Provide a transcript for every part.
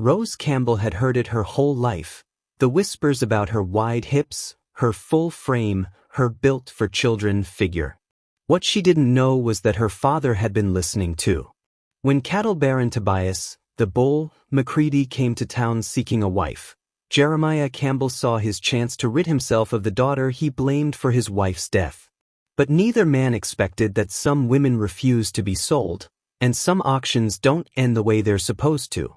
Rose Campbell had heard it her whole life. The whispers about her wide hips, her full frame, her built-for-children figure. What she didn't know was that her father had been listening too. When cattle baron Tobias, the bull, McCready came to town seeking a wife, Jeremiah Campbell saw his chance to rid himself of the daughter he blamed for his wife's death. But neither man expected that some women refuse to be sold, and some auctions don't end the way they're supposed to.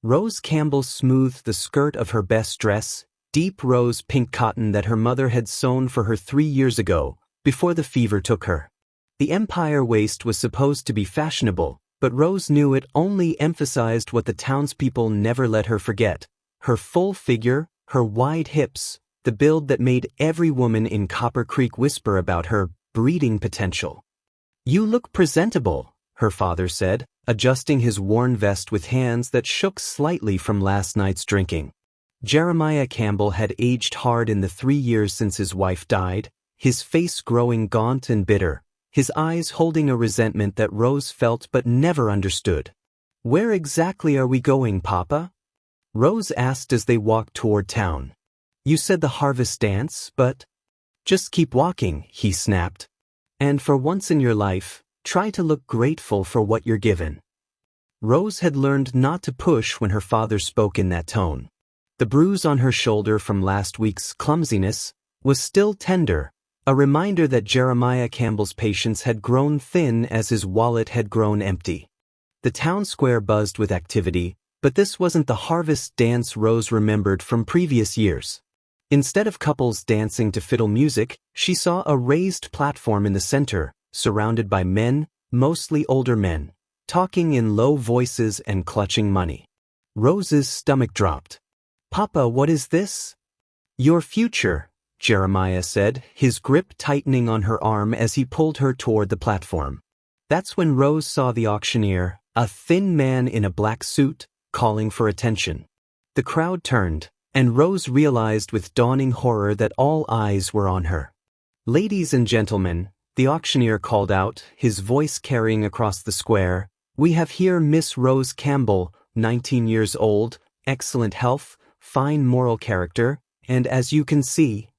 Rose Campbell smoothed the skirt of her best dress, deep rose pink cotton that her mother had sewn for her 3 years ago, before the fever took her. The empire waist was supposed to be fashionable, but Rose knew it only emphasized what the townspeople never let her forget: her full figure, her wide hips, the build that made every woman in Copper Creek whisper about her breeding potential. "You look presentable," her father said, adjusting his worn vest with hands that shook slightly from last night's drinking. Jeremiah Campbell had aged hard in the 3 years since his wife died, his face growing gaunt and bitter, his eyes holding a resentment that Rose felt but never understood. "Where exactly are we going, Papa?" Rose asked as they walked toward town. "You said the harvest dance, but—" "Just keep walking," he snapped. "And for once in your life, try to look grateful for what you're given." Rose had learned not to push when her father spoke in that tone. The bruise on her shoulder from last week's clumsiness was still tender, a reminder that Jeremiah Campbell's patience had grown thin as his wallet had grown empty. The town square buzzed with activity, but this wasn't the harvest dance Rose remembered from previous years. Instead of couples dancing to fiddle music, she saw a raised platform in the center, surrounded by men, mostly older men, talking in low voices and clutching money. Rose's stomach dropped. "Papa, what is this?" "Your future," Jeremiah said, his grip tightening on her arm as he pulled her toward the platform. That's when Rose saw the auctioneer, a thin man in a black suit, calling for attention. The crowd turned, and Rose realized with dawning horror that all eyes were on her. "Ladies and gentlemen," the auctioneer called out, his voice carrying across the square, "we have here Miss Rose Campbell, 19 years old, excellent health, fine moral character, and as you can see—"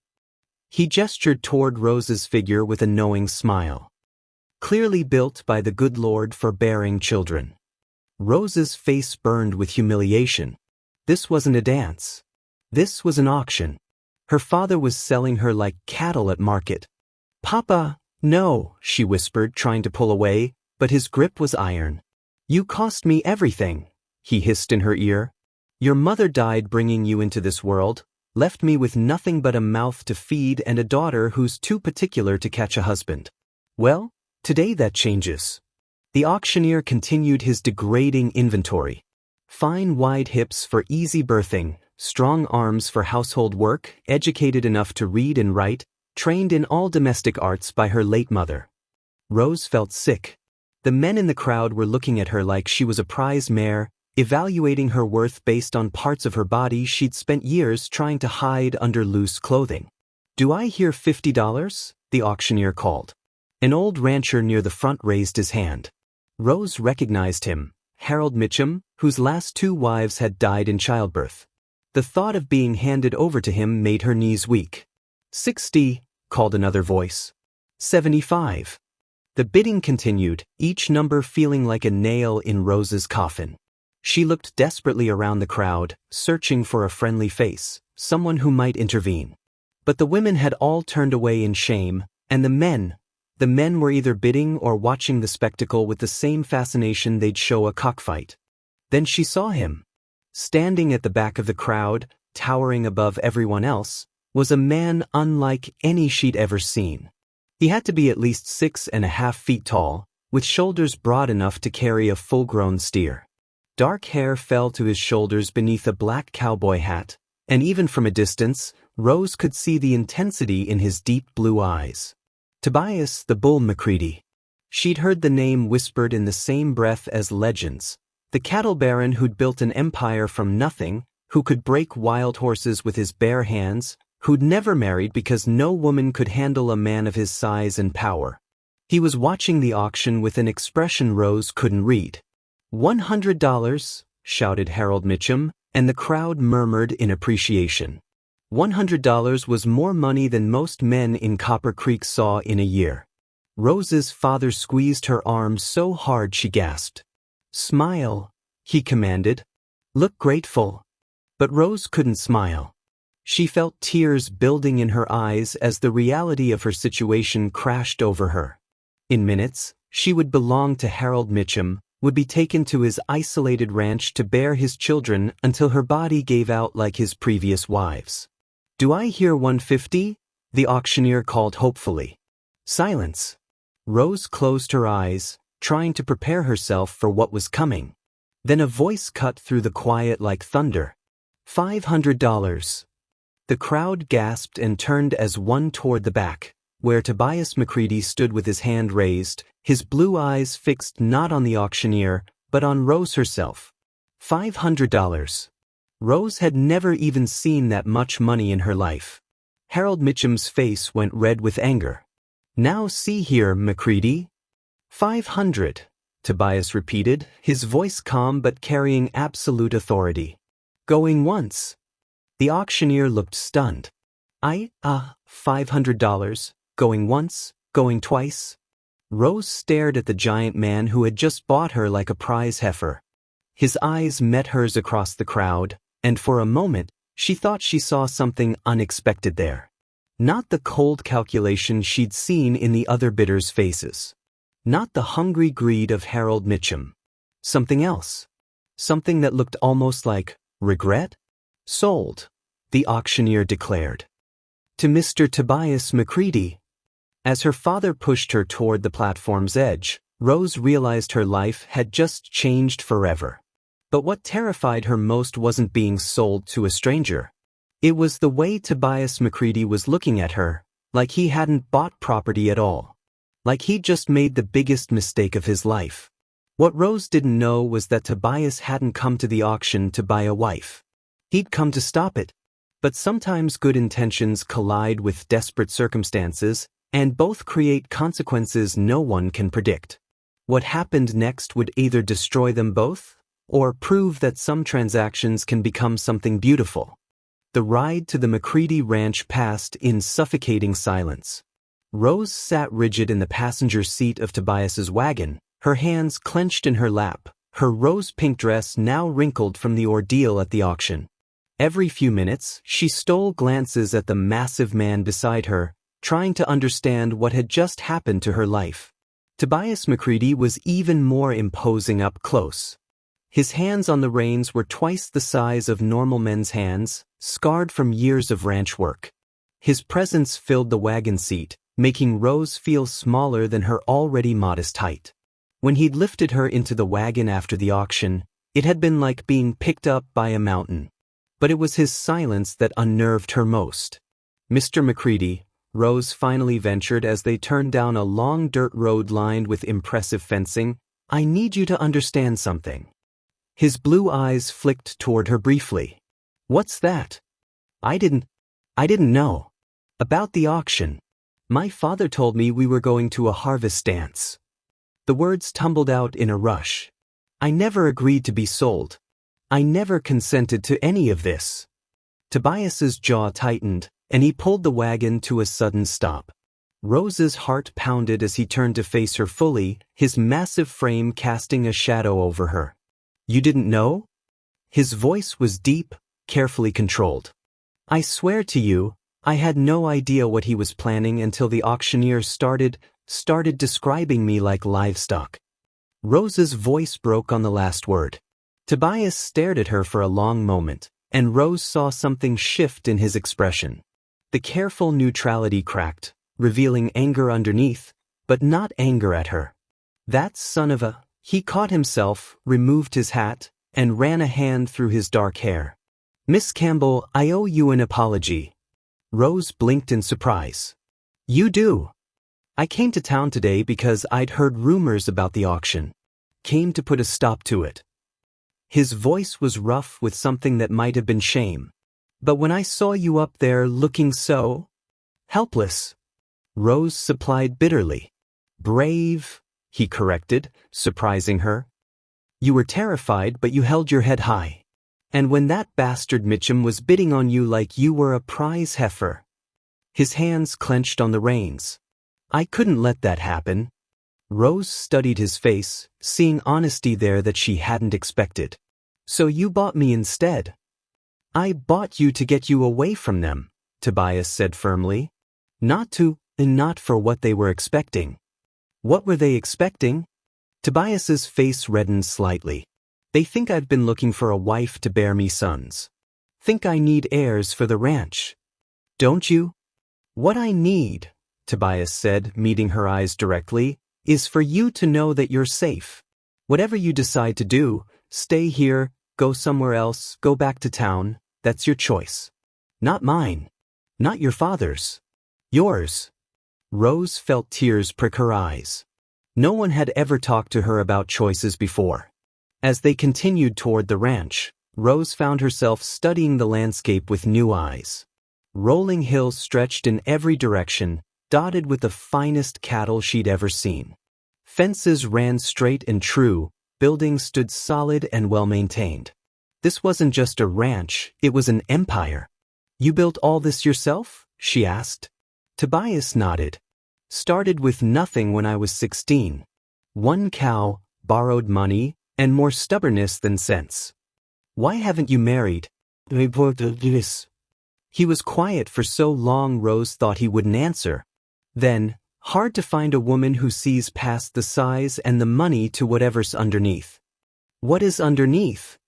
He gestured toward Rose's figure with a knowing smile. "Clearly built by the good Lord for bearing children." Rose's face burned with humiliation. This wasn't a dance. This was an auction. Her father was selling her like cattle at market. "Papa, no," she whispered, trying to pull away, but his grip was iron. "You cost me everything," he hissed in her ear. "Your mother died bringing you into this world, left me with nothing but a mouth to feed and a daughter who's too particular to catch a husband. Well, today that changes." The auctioneer continued his degrading inventory. Fine wide hips for easy birthing, strong arms for household work, educated enough to read and write, trained in all domestic arts by her late mother. Rose felt sick. The men in the crowd were looking at her like she was a prize mare, evaluating her worth based on parts of her body she'd spent years trying to hide under loose clothing. "Do I hear $50? The auctioneer called. An old rancher near the front raised his hand. Rose recognized him, Harold Mitchum, whose last 2 wives had died in childbirth. The thought of being handed over to him made her knees weak. "60, called another voice. "75. The bidding continued, each number feeling like a nail in Rose's coffin. She looked desperately around the crowd, searching for a friendly face, someone who might intervene. But the women had all turned away in shame, and the men were either bidding or watching the spectacle with the same fascination they'd show a cockfight. Then she saw him. Standing at the back of the crowd, towering above everyone else, was a man unlike any she'd ever seen. He had to be at least 6.5 feet tall, with shoulders broad enough to carry a full-grown steer. Dark hair fell to his shoulders beneath a black cowboy hat, and even from a distance, Rose could see the intensity in his deep blue eyes. Tobias the Bull McCready. She'd heard the name whispered in the same breath as legends. The cattle baron who'd built an empire from nothing, who could break wild horses with his bare hands, who'd never married because no woman could handle a man of his size and power. He was watching the auction with an expression Rose couldn't read. $100, shouted Harold Mitchum, and the crowd murmured in appreciation. $100 was more money than most men in Copper Creek saw in a year. Rose's father squeezed her arm so hard she gasped. "Smile," he commanded. "Look grateful." But Rose couldn't smile. She felt tears building in her eyes as the reality of her situation crashed over her. In minutes, she would belong to Harold Mitchum, would be taken to his isolated ranch to bear his children until her body gave out like his previous wives. "Do I hear 150? The auctioneer called hopefully. Silence. Rose closed her eyes, trying to prepare herself for what was coming. Then a voice cut through the quiet like thunder. $500. The crowd gasped and turned as one toward the back, where Tobias McCready stood with his hand raised, his blue eyes fixed not on the auctioneer, but on Rose herself. $500. Rose had never even seen that much money in her life. Harold Mitchum's face went red with anger. "Now see here, McCready." "500, Tobias repeated, his voice calm but carrying absolute authority. "Going once." The auctioneer looked stunned. $500, going once, going twice?" Rose stared at the giant man who had just bought her like a prize heifer. His eyes met hers across the crowd, and for a moment, she thought she saw something unexpected there. Not the cold calculation she'd seen in the other bidders' faces. Not the hungry greed of Harold Mitchum. Something else. Something that looked almost like regret? "Sold," the auctioneer declared. "To Mr. Tobias McCready." As her father pushed her toward the platform's edge, Rose realized her life had just changed forever. But what terrified her most wasn't being sold to a stranger. It was the way Tobias McCready was looking at her, like he hadn't bought property at all. Like he'd just made the biggest mistake of his life. What Rose didn't know was that Tobias hadn't come to the auction to buy a wife. He'd come to stop it. But sometimes good intentions collide with desperate circumstances, and both create consequences no one can predict. What happened next would either destroy them both, or prove that some transactions can become something beautiful. The ride to the McCready Ranch passed in suffocating silence. Rose sat rigid in the passenger seat of Tobias's wagon, her hands clenched in her lap, her rose-pink dress now wrinkled from the ordeal at the auction. Every few minutes, she stole glances at the massive man beside her, trying to understand what had just happened to her life. Tobias McCready was even more imposing up close. His hands on the reins were twice the size of normal men's hands, scarred from years of ranch work. His presence filled the wagon seat, making Rose feel smaller than her already modest height. When he'd lifted her into the wagon after the auction, it had been like being picked up by a mountain. But it was his silence that unnerved her most. "Mr. McCready," Rose finally ventured as they turned down a long dirt road lined with impressive fencing, "I need you to understand something." His blue eyes flicked toward her briefly. "What's that?" I didn't know. About the auction. My father told me we were going to a harvest dance." The words tumbled out in a rush. "I never agreed to be sold. I never consented to any of this." Tobias's jaw tightened, and he pulled the wagon to a sudden stop. Rose's heart pounded as he turned to face her fully, his massive frame casting a shadow over her. "You didn't know?" His voice was deep, carefully controlled. "I swear to you, I had no idea what he was planning until the auctioneer started describing me like livestock." Rose's voice broke on the last word. Tobias stared at her for a long moment, and Rose saw something shift in his expression. The careful neutrality cracked, revealing anger underneath, but not anger at her. "That son of a..." He caught himself, removed his hat, and ran a hand through his dark hair. "Miss Campbell, I owe you an apology." Rose blinked in surprise. "You do?" "I came to town today because I'd heard rumors about the auction. Came to put a stop to it." His voice was rough with something that might have been shame. "But when I saw you up there looking so helpless," Rose supplied bitterly. "Brave," he corrected, surprising her. You were terrified, but you held your head high. And when that bastard Mitchum was bidding on you like you were a prize heifer. His hands clenched on the reins. I couldn't let that happen. Rose studied his face, seeing honesty there that she hadn't expected. So you bought me instead. I bought you to get you away from them, Tobias said firmly. Not for what they were expecting. What were they expecting? Tobias's face reddened slightly. They think I've been looking for a wife to bear me sons. Think I need heirs for the ranch. Don't you? What I need, Tobias said, meeting her eyes directly, is for you to know that you're safe. Whatever you decide to do, stay here, go somewhere else, go back to town, that's your choice. Not mine. Not your father's. Yours. Rose felt tears prick her eyes. No one had ever talked to her about choices before. As they continued toward the ranch, Rose found herself studying the landscape with new eyes. Rolling hills stretched in every direction, dotted with the finest cattle she'd ever seen. Fences ran straight and true, buildings stood solid and well-maintained. This wasn't just a ranch, it was an empire. You built all this yourself? She asked. Tobias nodded. Started with nothing when I was 16. 1 cow, borrowed money, and more stubbornness than sense. Why haven't you married? He was quiet for so long Rose thought he wouldn't answer. Then, hard to find a woman who sees past the size and the money to whatever's underneath. What is underneath?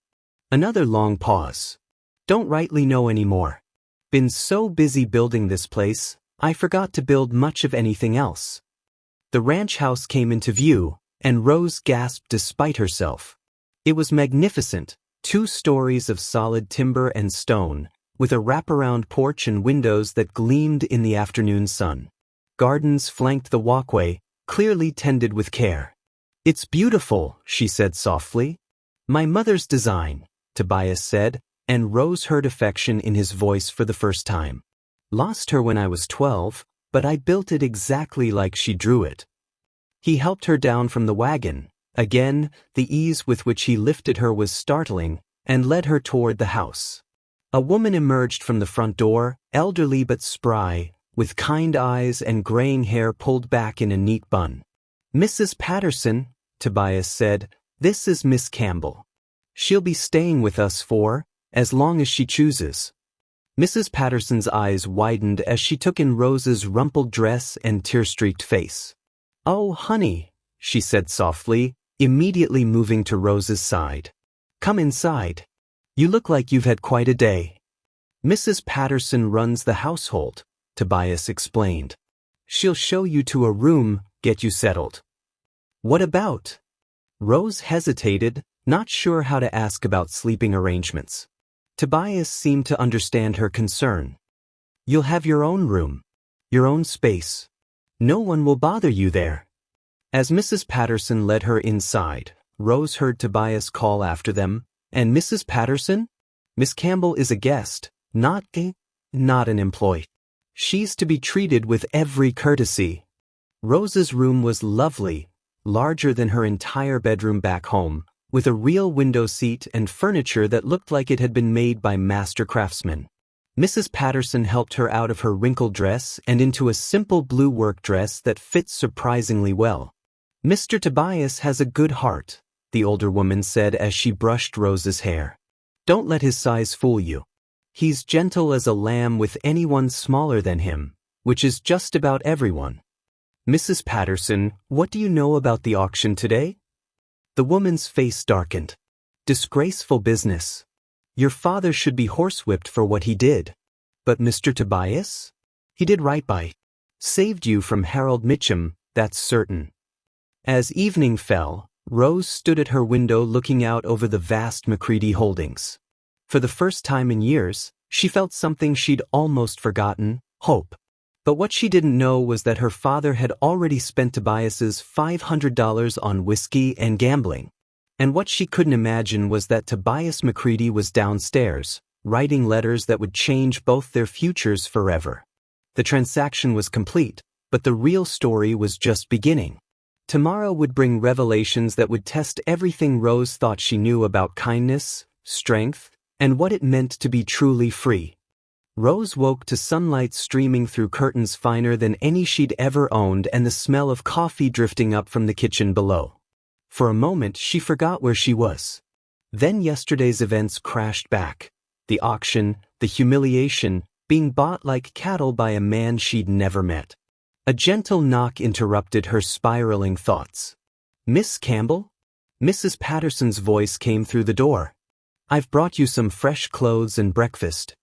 Another long pause. Don't rightly know anymore. Been so busy building this place, I forgot to build much of anything else. The ranch house came into view, and Rose gasped despite herself. It was magnificent, 2 stories of solid timber and stone, with a wraparound porch and windows that gleamed in the afternoon sun. Gardens flanked the walkway, clearly tended with care. It's beautiful, she said softly. My mother's design, Tobias said, and Rose heard affection in his voice for the first time. Lost her when I was 12, but I built it exactly like she drew it. He helped her down from the wagon. Again, the ease with which he lifted her was startling, and led her toward the house. A woman emerged from the front door, elderly but spry, with kind eyes and graying hair pulled back in a neat bun. Mrs. Patterson, Tobias said, this is Miss Campbell. She'll be staying with us for as long as she chooses. Mrs. Patterson's eyes widened as she took in Rose's rumpled dress and tear-streaked face. Oh, honey, she said softly, immediately moving to Rose's side. Come inside. You look like you've had quite a day. Mrs. Patterson runs the household, Tobias explained. She'll show you to a room, get you settled. What about? Rose hesitated, not sure how to ask about sleeping arrangements. Tobias seemed to understand her concern. You'll have your own room, your own space. No one will bother you there. As Mrs. Patterson led her inside, Rose heard Tobias call after them, and Mrs. Patterson? Miss Campbell is a guest, not an employee. She's to be treated with every courtesy. Rose's room was lovely, larger than her entire bedroom back home, with a real window seat and furniture that looked like it had been made by master craftsmen. Mrs. Patterson helped her out of her wrinkled dress and into a simple blue work dress that fit surprisingly well. Mr. Tobias has a good heart, the older woman said as she brushed Rose's hair. Don't let his size fool you. He's gentle as a lamb with anyone smaller than him, which is just about everyone. Mrs. Patterson, what do you know about the auction today? The woman's face darkened. Disgraceful business. Your father should be horsewhipped for what he did. But Mr. Tobias? He did right by. Saved you from Harold Mitchum, that's certain. As evening fell, Rose stood at her window looking out over the vast McCready holdings. For the first time in years, she felt something she'd almost forgotten, hope. But what she didn't know was that her father had already spent Tobias's $500 on whiskey and gambling. And what she couldn't imagine was that Tobias McCready was downstairs, writing letters that would change both their futures forever. The transaction was complete, but the real story was just beginning. Tomorrow would bring revelations that would test everything Rose thought she knew about kindness, strength, and what it meant to be truly free. Rose woke to sunlight streaming through curtains finer than any she'd ever owned and the smell of coffee drifting up from the kitchen below. For a moment she forgot where she was. Then yesterday's events crashed back. The auction, the humiliation, being bought like cattle by a man she'd never met. A gentle knock interrupted her spiraling thoughts. "Miss Campbell?" Mrs. Patterson's voice came through the door. "I've brought you some fresh clothes and breakfast."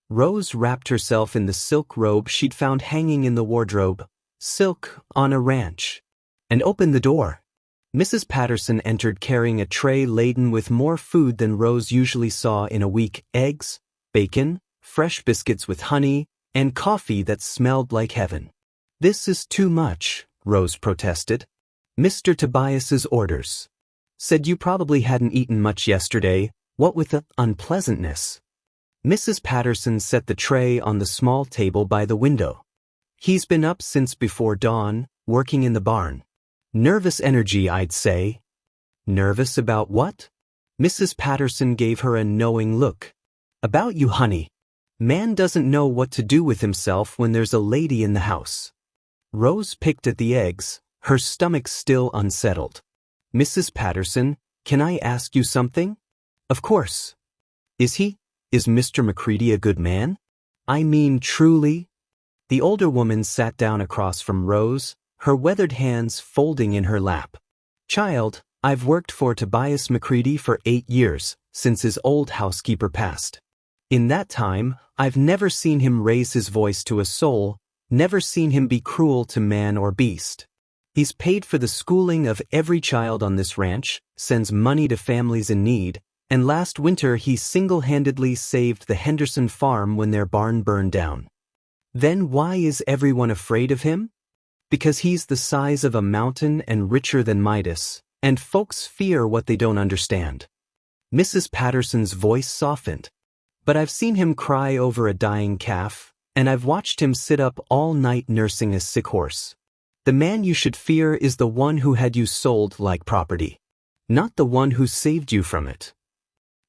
Rose wrapped herself in the silk robe she'd found hanging in the wardrobe, silk on a ranch, and opened the door. Mrs. Patterson entered carrying a tray laden with more food than Rose usually saw in a week: eggs, bacon, fresh biscuits with honey, and coffee that smelled like heaven. "This is too much," Rose protested. "Mr. Tobias's orders. Said you probably hadn't eaten much yesterday, what with the unpleasantness." Mrs. Patterson set the tray on the small table by the window. "He's been up since before dawn, working in the barn. Nervous energy, I'd say." "Nervous about what?" Mrs. Patterson gave her a knowing look. "About you, honey. Man doesn't know what to do with himself when there's a lady in the house." Rose picked at the eggs, her stomach still unsettled. "Mrs. Patterson, can I ask you something?" "Of course." Is Mr. McCready a good man? I mean, truly?" The older woman sat down across from Rose, her weathered hands folding in her lap. "Child, I've worked for Tobias McCready for 8 years, since his old housekeeper passed. In that time, I've never seen him raise his voice to a soul, never seen him be cruel to man or beast. He's paid for the schooling of every child on this ranch, sends money to families in need, and last winter he single-handedly saved the Henderson farm when their barn burned down. Then why is everyone afraid of him? Because he's the size of a mountain and richer than Midas, and folks fear what they don't understand." Mrs. Patterson's voice softened. "But I've seen him cry over a dying calf, and I've watched him sit up all night nursing a sick horse. The man you should fear is the one who had you sold like property, not the one who saved you from it."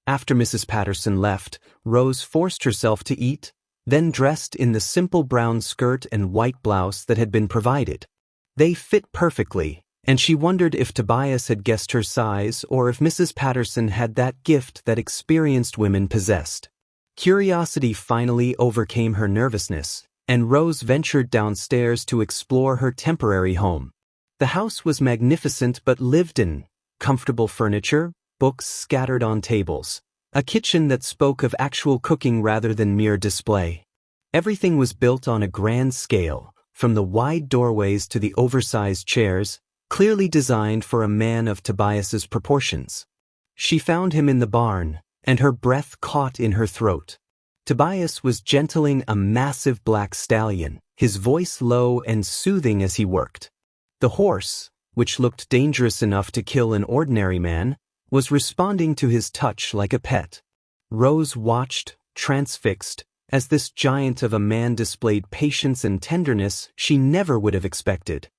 After Mrs. Patterson left, Rose forced herself to eat, then dressed in the simple brown skirt and white blouse that had been provided. They fit perfectly, and she wondered if Tobias had guessed her size or if Mrs. Patterson had that gift that experienced women possessed. Curiosity finally overcame her nervousness, and Rose ventured downstairs to explore her temporary home. The house was magnificent but lived in, comfortable furniture, books scattered on tables, a kitchen that spoke of actual cooking rather than mere display. Everything was built on a grand scale, from the wide doorways to the oversized chairs, clearly designed for a man of Tobias's proportions. She found him in the barn, and her breath caught in her throat. Tobias was gentling a massive black stallion, his voice low and soothing as he worked. The horse, which looked dangerous enough to kill an ordinary man, was responding to his touch like a pet. Rose watched, transfixed, as this giant of a man displayed patience and tenderness she never would have expected.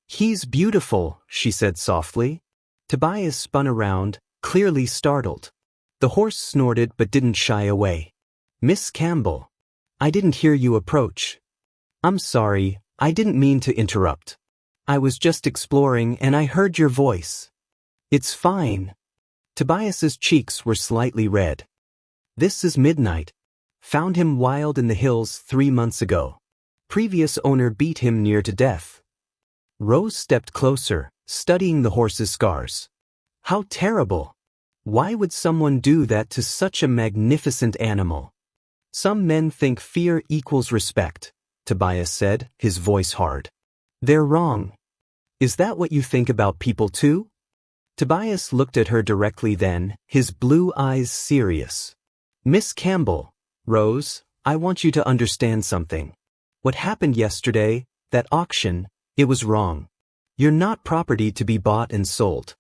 "He's beautiful," she said softly. Tobias spun around, clearly startled. The horse snorted but didn't shy away. "Miss Campbell, I didn't hear you approach." "I'm sorry, I didn't mean to interrupt. I was just exploring and I heard your voice." "It's fine." Tobias's cheeks were slightly red. "This is Midnight. Found him wild in the hills 3 months ago. Previous owner beat him near to death." Rose stepped closer, studying the horse's scars. "How terrible! Why would someone do that to such a magnificent animal?" "Some men think fear equals respect," Tobias said, his voice hard. "They're wrong. Is that what you think about people too?" Tobias looked at her directly then, his blue eyes serious. "Miss Campbell, Rose, I want you to understand something. What happened yesterday, that auction, it was wrong. You're not property to be bought and sold.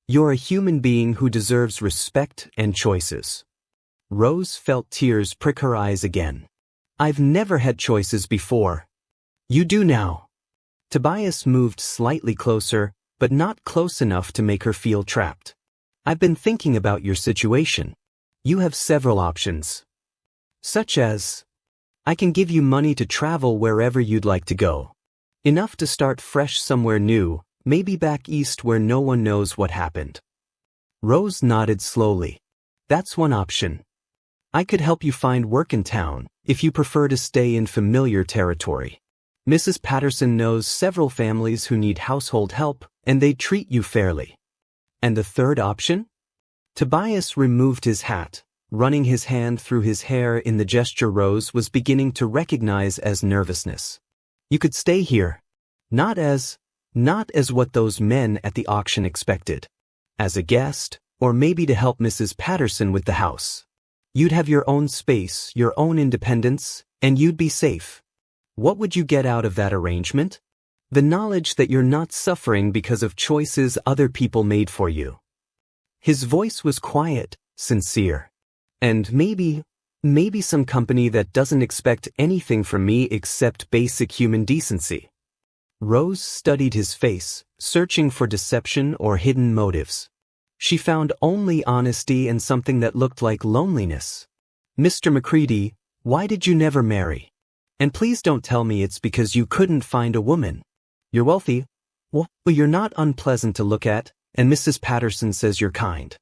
You're a human being who deserves respect and choices." Rose felt tears prick her eyes again. "I've never had choices before." "You do now." Tobias moved slightly closer, but not close enough to make her feel trapped. I've been thinking about your situation. You have several options. Such as, I can give you money to travel wherever you'd like to go. Enough to start fresh somewhere new, maybe back east where no one knows what happened. Rose nodded slowly. That's one option. I could help you find work in town, if you prefer to stay in familiar territory. Mrs. Patterson knows several families who need household help, and they treat you fairly. And the third option? Tobias removed his hat, running his hand through his hair in the gesture Rose was beginning to recognize as nervousness. You could stay here. Not as what those men at the auction expected. As a guest, or maybe to help Mrs. Patterson with the house. You'd have your own space, your own independence, and you'd be safe. What would you get out of that arrangement? The knowledge that you're not suffering because of choices other people made for you. His voice was quiet, sincere. And maybe some company that doesn't expect anything from me except basic human decency. Rose studied his face, searching for deception or hidden motives. She found only honesty and something that looked like loneliness. Mr. McCready, why did you never marry? And please don't tell me it's because you couldn't find a woman. You're wealthy. Well, you're not unpleasant to look at, and Mrs. Patterson says you're kind.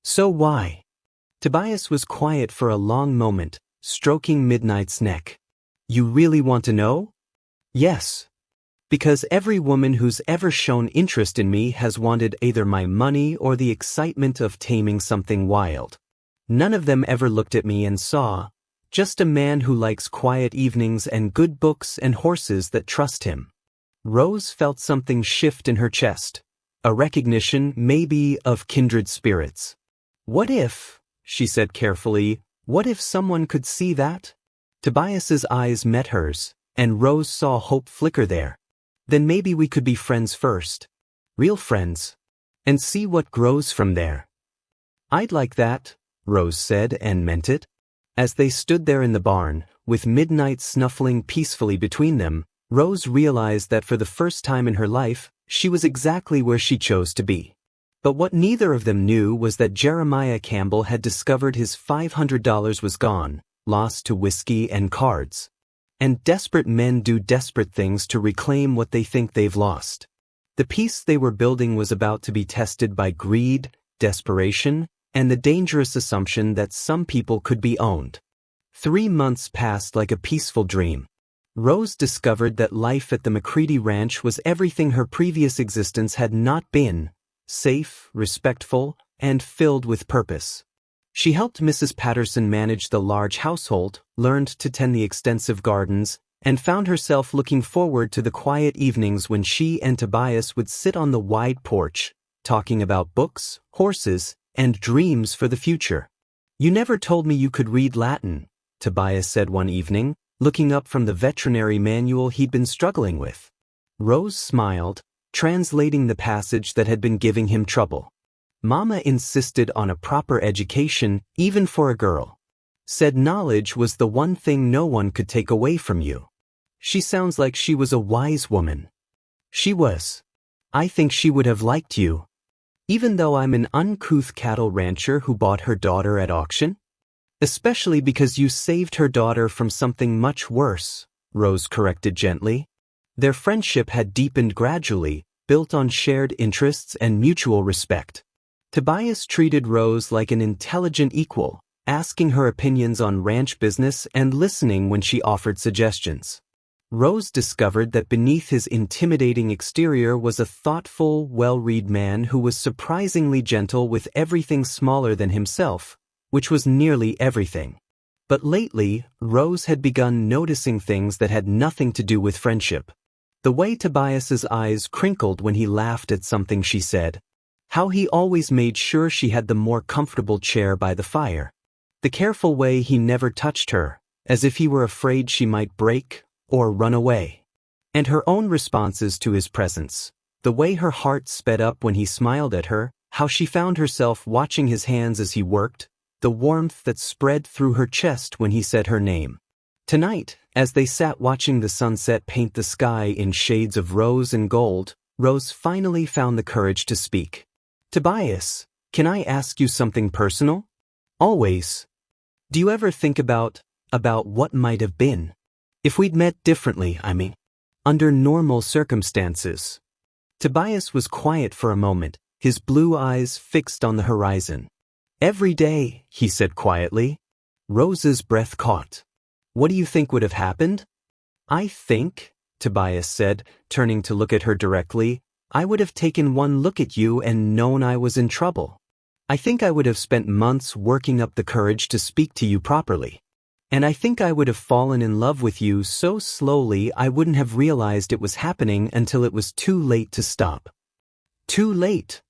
So why? Tobias was quiet for a long moment, stroking Midnight's neck. You really want to know? Yes. Because every woman who's ever shown interest in me has wanted either my money or the excitement of taming something wild. None of them ever looked at me and saw, just a man who likes quiet evenings and good books and horses that trust him. Rose felt something shift in her chest, a recognition, maybe, of kindred spirits. What if, she said carefully, what if someone could see that? Tobias's eyes met hers, and Rose saw hope flicker there. Then maybe we could be friends first. Real friends. And see what grows from there. I'd like that, Rose said and meant it. As they stood there in the barn, with Midnight snuffling peacefully between them, Rose realized that for the first time in her life, she was exactly where she chose to be. But what neither of them knew was that Jeremiah Campbell had discovered his $500 was gone, lost to whiskey and cards. And desperate men do desperate things to reclaim what they think they've lost. The peace they were building was about to be tested by greed, desperation, and the dangerous assumption that some people could be owned. 3 months passed like a peaceful dream. Rose discovered that life at the McCready Ranch was everything her previous existence had not been: safe, respectful, and filled with purpose. She helped Mrs. Patterson manage the large household, learned to tend the extensive gardens, and found herself looking forward to the quiet evenings when she and Tobias would sit on the wide porch, talking about books, horses, and dreams for the future. You never told me you could read Latin, Tobias said one evening, looking up from the veterinary manual he'd been struggling with. Rose smiled, translating the passage that had been giving him trouble. Mama insisted on a proper education, even for a girl. Said knowledge was the one thing no one could take away from you. She sounds like she was a wise woman. She was. I think she would have liked you. Even though I'm an uncouth cattle rancher who bought her daughter at auction? Especially because you saved her daughter from something much worse, Rose corrected gently. Their friendship had deepened gradually, built on shared interests and mutual respect. Tobias treated Rose like an intelligent equal, asking her opinions on ranch business and listening when she offered suggestions. Rose discovered that beneath his intimidating exterior was a thoughtful, well-read man who was surprisingly gentle with everything smaller than himself, which was nearly everything. But lately, Rose had begun noticing things that had nothing to do with friendship. The way Tobias's eyes crinkled when he laughed at something she said. How he always made sure she had the more comfortable chair by the fire. The careful way he never touched her, as if he were afraid she might break or run away. And her own responses to his presence. The way her heart sped up when he smiled at her, how she found herself watching his hands as he worked, the warmth that spread through her chest when he said her name. Tonight, as they sat watching the sunset paint the sky in shades of rose and gold, Rose finally found the courage to speak. Tobias, can I ask you something personal? Always. Do you ever think about what might have been? If we'd met differently, I mean. Under normal circumstances. Tobias was quiet for a moment, his blue eyes fixed on the horizon. Every day, he said quietly. Rose's breath caught. What do you think would have happened? I think, Tobias said, turning to look at her directly, I would have taken one look at you and known I was in trouble. I think I would have spent months working up the courage to speak to you properly. And I think I would have fallen in love with you so slowly I wouldn't have realized it was happening until it was too late to stop. Too late.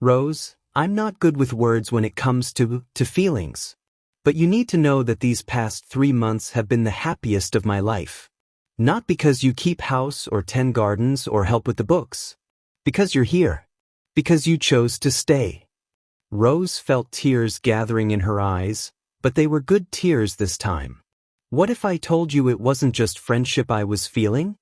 Rose, I'm not good with words when it comes to feelings. But you need to know that these past 3 months have been the happiest of my life. Not because you keep house or tend gardens or help with the books. Because you're here. Because you chose to stay. Rose felt tears gathering in her eyes, but they were good tears this time. What if I told you it wasn't just friendship I was feeling?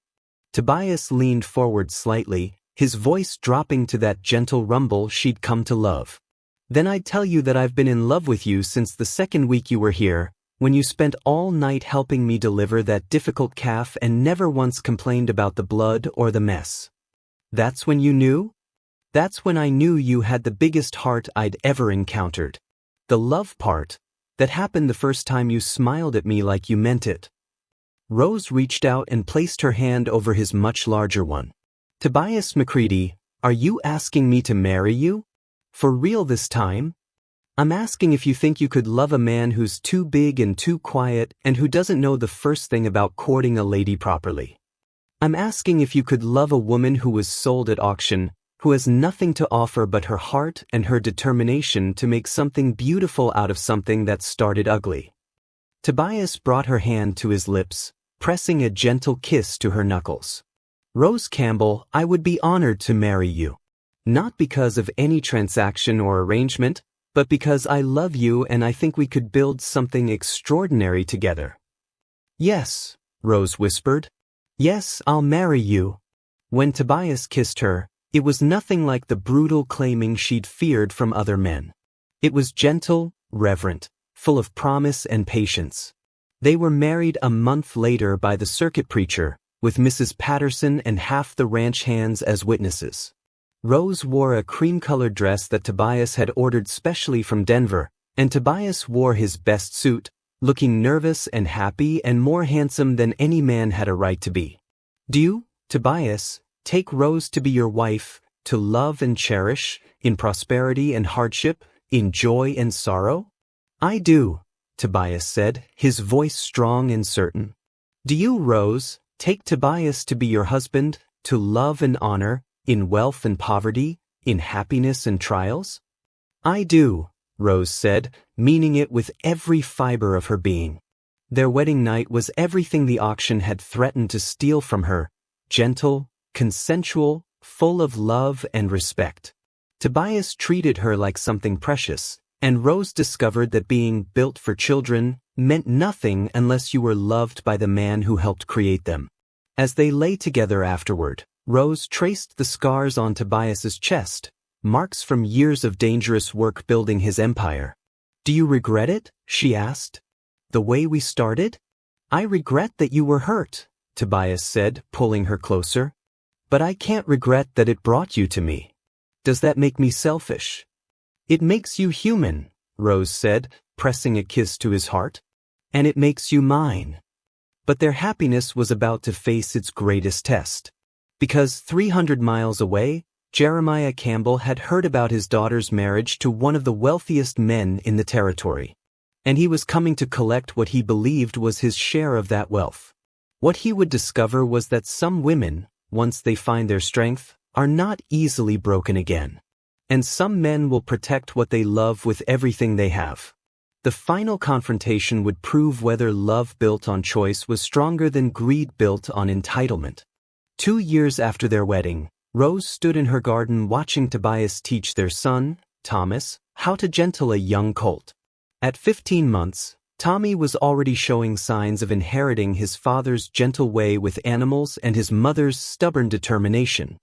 Tobias leaned forward slightly, his voice dropping to that gentle rumble she'd come to love. Then I'd tell you that I've been in love with you since the second week you were here, when you spent all night helping me deliver that difficult calf and never once complained about the blood or the mess. That's when you knew? That's when I knew you had the biggest heart I'd ever encountered. The love part. That happened the first time you smiled at me like you meant it. Rose reached out and placed her hand over his much larger one. Tobias McCready, are you asking me to marry you? For real this time? I'm asking if you think you could love a man who's too big and too quiet and who doesn't know the first thing about courting a lady properly. I'm asking if you could love a woman who was sold at auction, who has nothing to offer but her heart and her determination to make something beautiful out of something that started ugly. Tobias brought her hand to his lips, pressing a gentle kiss to her knuckles. Rose Campbell, I would be honored to marry you. Not because of any transaction or arrangement, but because I love you and I think we could build something extraordinary together. Yes, Rose whispered. Yes, I'll marry you. When Tobias kissed her, it was nothing like the brutal claiming she'd feared from other men. It was gentle, reverent, full of promise and patience. They were married a month later by the circuit preacher, with Mrs. Patterson and half the ranch hands as witnesses. Rose wore a cream-colored dress that Tobias had ordered specially from Denver, and Tobias wore his best suit, looking nervous and happy and more handsome than any man had a right to be. Do you, Tobias, take Rose to be your wife, to love and cherish, in prosperity and hardship, in joy and sorrow? I do, Tobias said, his voice strong and certain. Do you, Rose, take Tobias to be your husband, to love and honor, in wealth and poverty, in happiness and trials? I do, Rose said, meaning it with every fiber of her being. Their wedding night was everything the auction had threatened to steal from her, gentle, consensual, full of love and respect. Tobias treated her like something precious, and Rose discovered that being built for children meant nothing unless you were loved by the man who helped create them. As they lay together afterward, Rose traced the scars on Tobias's chest, marks from years of dangerous work building his empire. Do you regret it? She asked. The way we started? I regret that you were hurt, Tobias said, pulling her closer. But I can't regret that it brought you to me. Does that make me selfish? It makes you human, Rose said, pressing a kiss to his heart. And it makes you mine. But their happiness was about to face its greatest test. Because 300 miles away, Jeremiah Campbell had heard about his daughter's marriage to one of the wealthiest men in the territory. And he was coming to collect what he believed was his share of that wealth. What he would discover was that some women, once they find their strength, are not easily broken again. And some men will protect what they love with everything they have. The final confrontation would prove whether love built on choice was stronger than greed built on entitlement. 2 years after their wedding, Rose stood in her garden watching Tobias teach their son, Thomas, how to gentle a young colt. At 15 months, Tommy was already showing signs of inheriting his father's gentle way with animals and his mother's stubborn determination.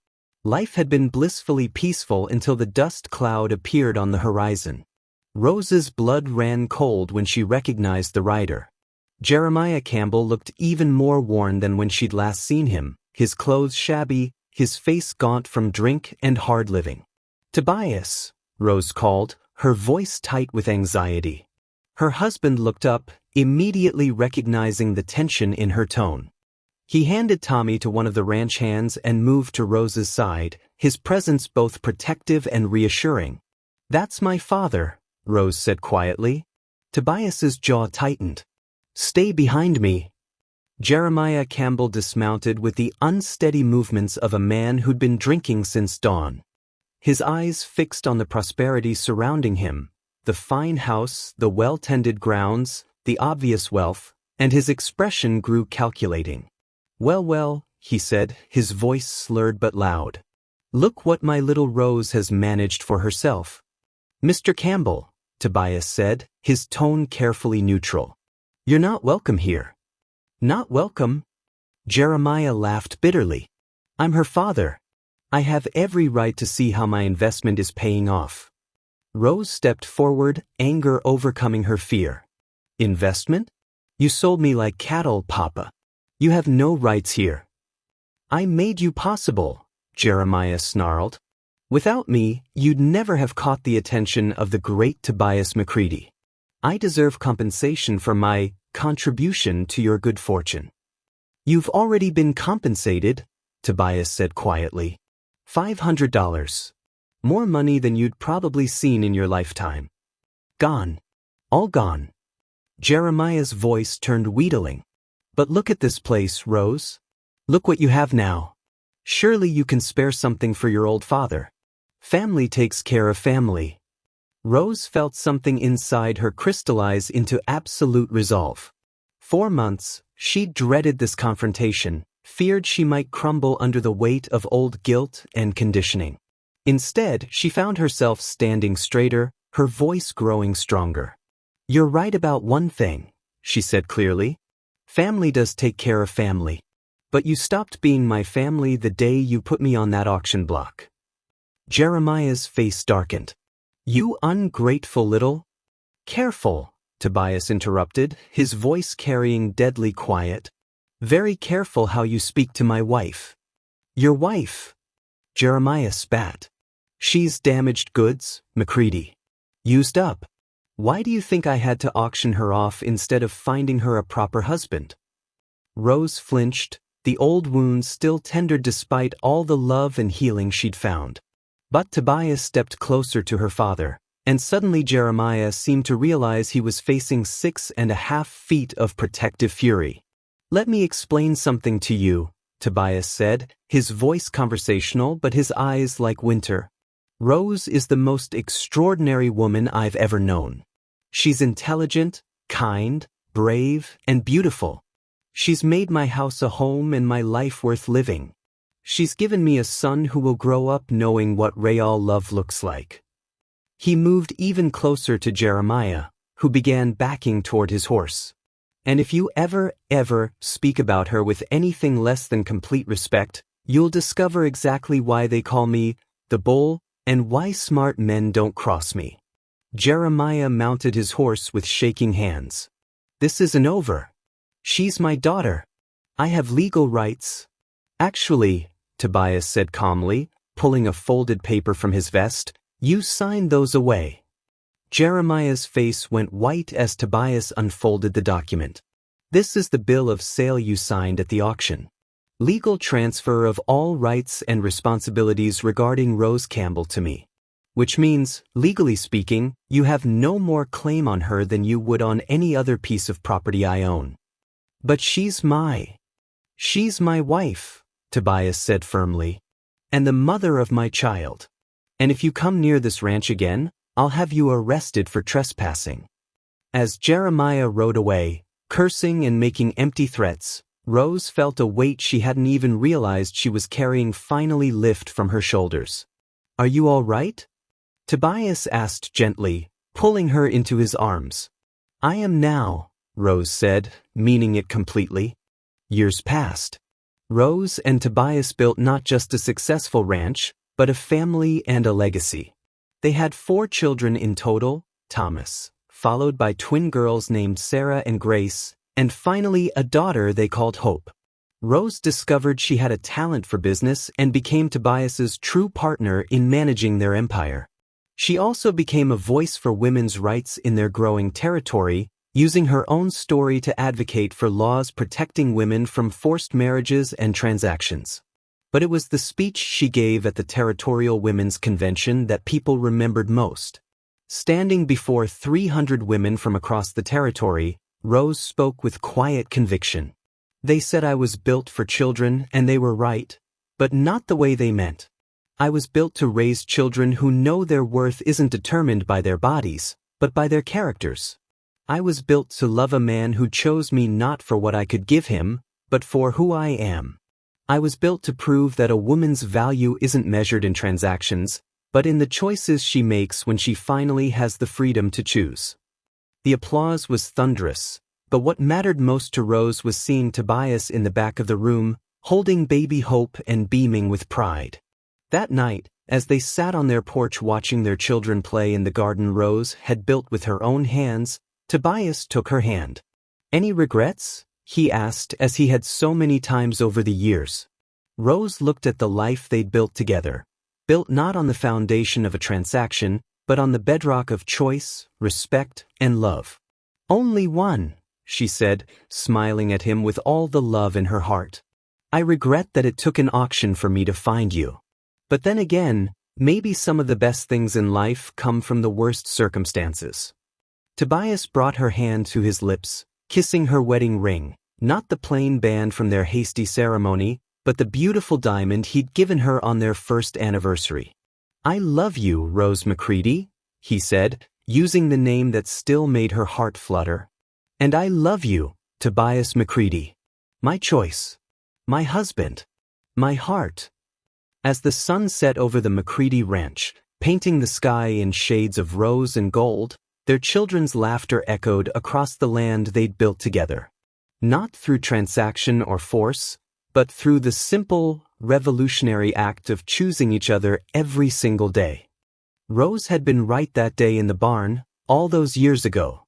Life had been blissfully peaceful until the dust cloud appeared on the horizon. Rose's blood ran cold when she recognized the rider. Jeremiah Campbell looked even more worn than when she'd last seen him, his clothes shabby, his face gaunt from drink and hard living. "Tobias," Rose called, her voice tight with anxiety. Her husband looked up, immediately recognizing the tension in her tone. He handed Tommy to one of the ranch hands and moved to Rose's side, his presence both protective and reassuring. "That's my father," Rose said quietly. Tobias's jaw tightened. "Stay behind me." Jeremiah Campbell dismounted with the unsteady movements of a man who'd been drinking since dawn. His eyes fixed on the prosperity surrounding him, the fine house, the well-tended grounds, the obvious wealth, and his expression grew calculating. Well, he said, his voice slurred but loud. "Look what my little Rose has managed for herself." "Mr. Campbell," Tobias said, his tone carefully neutral. "You're not welcome here." "Not welcome?" Jeremiah laughed bitterly. "I'm her father. I have every right to see how my investment is paying off." Rose stepped forward, anger overcoming her fear. "Investment? You sold me like cattle, Papa. You have no rights here." "I made you possible," Jeremiah snarled. "Without me, you'd never have caught the attention of the great Tobias McCready. I deserve compensation for my contribution to your good fortune." "You've already been compensated," Tobias said quietly. $500. More money than you'd probably seen in your lifetime. Gone. All gone." Jeremiah's voice turned wheedling. "But look at this place, Rose. Look what you have now. Surely you can spare something for your old father. Family takes care of family." Rose felt something inside her crystallize into absolute resolve. 4 months, she dreaded this confrontation, feared she might crumble under the weight of old guilt and conditioning. Instead, she found herself standing straighter, her voice growing stronger. "You're right about one thing," she said clearly. "Family does take care of family. But you stopped being my family the day you put me on that auction block." Jeremiah's face darkened. "You ungrateful little—" "Careful," Tobias interrupted, his voice carrying deadly quiet. "Very careful how you speak to my wife." "Your wife?" Jeremiah spat. "She's damaged goods, McCready. Used up. Why do you think I had to auction her off instead of finding her a proper husband?" Rose flinched, the old wounds still tender despite all the love and healing she'd found. But Tobias stepped closer to her father, and suddenly Jeremiah seemed to realize he was facing 6.5 feet of protective fury. "Let me explain something to you," Tobias said, his voice conversational but his eyes like winter. "Rose is the most extraordinary woman I've ever known. She's intelligent, kind, brave, and beautiful. She's made my house a home and my life worth living. She's given me a son who will grow up knowing what real love looks like." He moved even closer to Jeremiah, who began backing toward his horse. "And if you ever speak about her with anything less than complete respect, you'll discover exactly why they call me the bull and why smart men don't cross me." Jeremiah mounted his horse with shaking hands. "This isn't over. She's my daughter. I have legal rights." "Actually," Tobias said calmly, pulling a folded paper from his vest, "you signed those away." Jeremiah's face went white as Tobias unfolded the document. "This is the bill of sale you signed at the auction. Legal transfer of all rights and responsibilities regarding Rose Campbell to me. Which means, legally speaking, you have no more claim on her than you would on any other piece of property I own." "But she's my wife," Tobias said firmly, "and the mother of my child. And if you come near this ranch again, I'll have you arrested for trespassing." As Jeremiah rode away, cursing and making empty threats, Rose felt a weight she hadn't even realized she was carrying finally lift from her shoulders. "Are you all right?" Tobias asked gently, pulling her into his arms. "I am now," Rose said, meaning it completely. "Years passed. Rose and Tobias built not just a successful ranch, but a family and a legacy. They had 4 children in total: Thomas, followed by twin girls named Sarah and Grace, and finally a daughter they called Hope. Rose discovered she had a talent for business and became Tobias's true partner in managing their empire. She also became a voice for women's rights in their growing territory, using her own story to advocate for laws protecting women from forced marriages and transactions. But it was the speech she gave at the Territorial Women's Convention that people remembered most. Standing before 300 women from across the territory, Rose spoke with quiet conviction. "They said I was built for children, and they were right, but not the way they meant. I was built to raise children who know their worth isn't determined by their bodies, but by their characters. I was built to love a man who chose me not for what I could give him, but for who I am. I was built to prove that a woman's value isn't measured in transactions, but in the choices she makes when she finally has the freedom to choose." The applause was thunderous, but what mattered most to Rose was seeing Tobias in the back of the room, holding baby Hope and beaming with pride. That night, as they sat on their porch watching their children play in the garden Rose had built with her own hands, Tobias took her hand. "Any regrets?" he asked, as he had so many times over the years. Rose looked at the life they'd built together, built not on the foundation of a transaction, but on the bedrock of choice, respect, and love. "Only one," she said, smiling at him with all the love in her heart. "I regret that it took an auction for me to find you. But then again, maybe some of the best things in life come from the worst circumstances." Tobias brought her hand to his lips, kissing her wedding ring, not the plain band from their hasty ceremony, but the beautiful diamond he'd given her on their first anniversary. "I love you, Rose McCready," he said, using the name that still made her heart flutter. "And I love you, Tobias McCready. My choice. My husband. My heart." As the sun set over the McCready ranch, painting the sky in shades of rose and gold, their children's laughter echoed across the land they'd built together. Not through transaction or force, but through the simple, revolutionary act of choosing each other every single day. Rose had been right that day in the barn, all those years ago.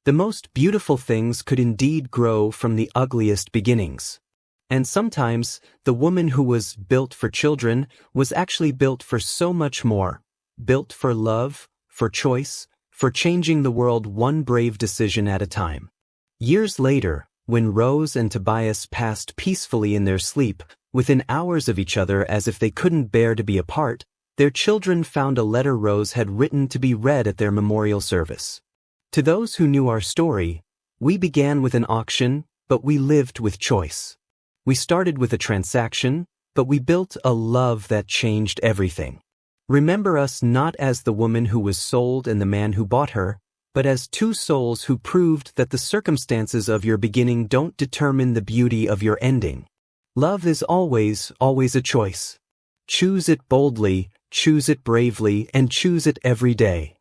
The most beautiful things could indeed grow from the ugliest beginnings. And sometimes, the woman who was built for children was actually built for so much more. Built for love, for choice, for changing the world one brave decision at a time. Years later, when Rose and Tobias passed peacefully in their sleep, within hours of each other as if they couldn't bear to be apart, their children found a letter Rose had written to be read at their memorial service. "To those who knew our story, we began with an auction, but we lived with choice. We started with a transaction, but we built a love that changed everything. Remember us not as the woman who was sold and the man who bought her, but as 2 souls who proved that the circumstances of your beginning don't determine the beauty of your ending. Love is always, always a choice. Choose it boldly, choose it bravely, and choose it every day."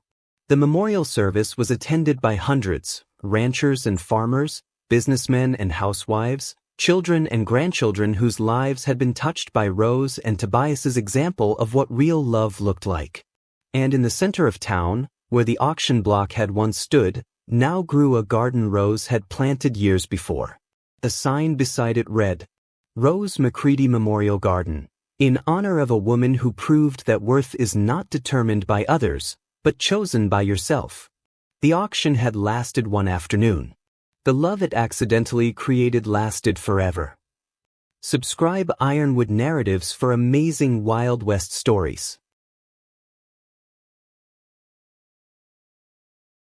The memorial service was attended by hundreds, ranchers and farmers, businessmen and housewives, children and grandchildren whose lives had been touched by Rose and Tobias's example of what real love looked like. And in the center of town, where the auction block had once stood, now grew a garden Rose had planted years before. The sign beside it read, "Rose McCready Memorial Garden, in honor of a woman who proved that worth is not determined by others, but chosen by yourself." The auction had lasted one afternoon. The love it accidentally created lasted forever. Subscribe Ironwood Narratives for amazing Wild West stories.